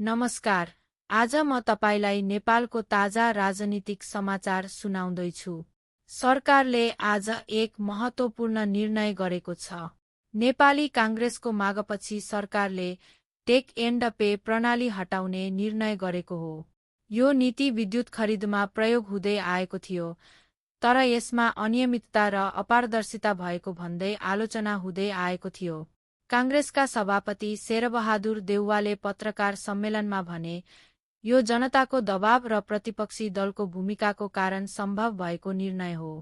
नमस्कार। आज म तपाईलाई नेपालको ताजा राजनीतिक समाचार सुनाउँदैछु। सरकारले आज एक महत्त्वपूर्ण निर्णय गरेको छ। नेपाली काङ्ग्रेसको मागपछि सरकारले टेक एन्ड पे प्रणाली हटाउने निर्णय गरेको हो। यो नीति विद्युत खरिदमा प्रयोग हुँदै आएको थियो, तर यसमा अनियमितता र अपारदर्शिता भएको भन्दै आलोचना हुँदै आएको थियो। काङ्ग्रेसका सभापति शेरबहादुर देउवाले पत्रकार सम्मेलनमा भने, यो जनताको दबाव र प्रतिपक्षी दलको भूमिकाको कारण सम्भव भएको निर्णय हो।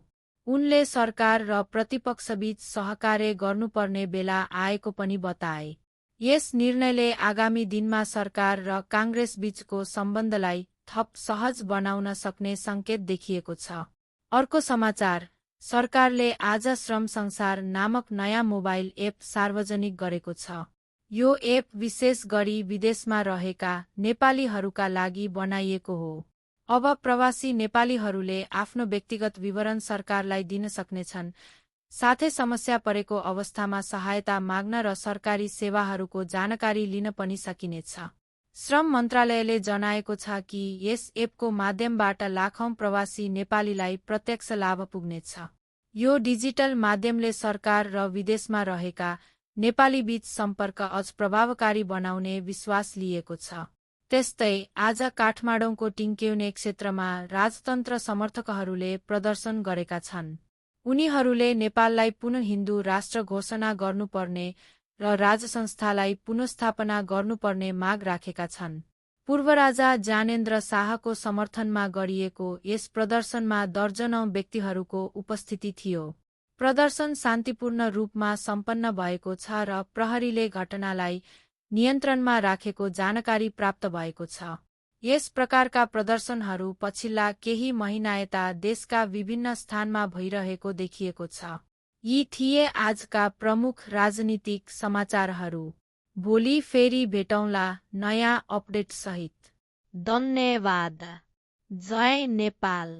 उनले सरकार र प्रतिपक्षबीच सहकार्य गर्नुपर्ने बेला आएको पनि बताए। यस निर्णयले आगामी दिनमा सरकार र काङ्ग्रेस बीचको सम्बन्धलाई थप सहज बनाउन सक्ने सङ्केत देखिएको छ। अर्को समाचार, सरकारले आज श्रम संसार नामक नयाँ मोबाइल एप सार्वजनिक गरेको छ। यो एप विशेष गरी विदेशमा रहेका नेपालीहरूका लागि बनाइएको हो। अब प्रवासी नेपालीहरूले आफ्नो व्यक्तिगत विवरण सरकारलाई दिन सक्नेछन्, साथै समस्या परेको अवस्थामा सहायता माग्न र सरकारी सेवाहरूको जानकारी लिन पनि सकिनेछ। श्रम मन्त्रालयले जनाएको छ कि यस एपको माध्यमबाट लाखौं प्रवासी नेपालीलाई प्रत्यक्ष लाभ पुग्नेछ। यो डिजिटल माध्यमले सरकार र विदेशमा रहेका नेपालीबीच सम्पर्क अझ प्रभावकारी बनाउने विश्वास लिएको छ। त्यस्तै आज काठमाडौँको टिङ्क्यौने क्षेत्रमा राजतन्त्र समर्थकहरूले प्रदर्शन गरेका छन्। उनीहरूले नेपाललाई पुनः हिन्दू राष्ट्र घोषणा गर्नुपर्ने र राजसंस्थालाई पुनस्थापना गर्नुपर्ने माग राखेका छन्। पूर्व राजा ज्ञानेन्द्र शाहको समर्थनमा गरिएको यस प्रदर्शनमा दर्जनौं व्यक्तिहरूको उपस्थिति थियो। प्रदर्शन शान्तिपूर्ण रूपमा सम्पन्न भएको छ र प्रहरीले घटनालाई नियन्त्रणमा राखेको जानकारी प्राप्त भएको छ। यस प्रकारका प्रदर्शनहरू पछिल्ला केही महिना यता देशका विभिन्न स्थानमा भइरहेको देखिएको छ। यी थिए आजका प्रमुख राजनीतिक समाचारहरू। भोलि फेरि भेटौँला नयाँ अपडेट सहित। धन्यवाद। जय नेपाल।